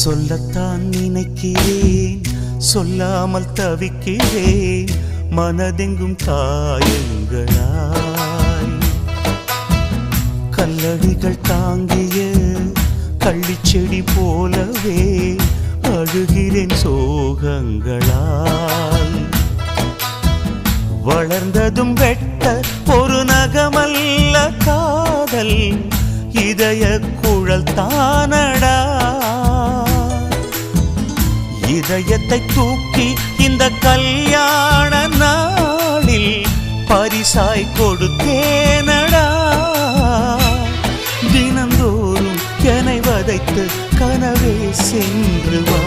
சொல்லத்தான் நினைக்கிறேன், சொல்லாமல் தவிக்கிறேன், மனதெங்கும் காயங்களாய். கல்லடிகள் தாங்கிய கள்ளிச்செடி போலவே அழுகிறேன் சோகங்களால். வளர்ந்ததும் வெட்ட ஒரு நகமல்ல காதல், இதய குழல் தானடா. இதயத்தை தூக்கி இந்த கல்யாண நாளில் பரிசாய் கொடுத்தேனடா. தினந்தோறும் என்னை வதைத்து கனவே சென்று வா.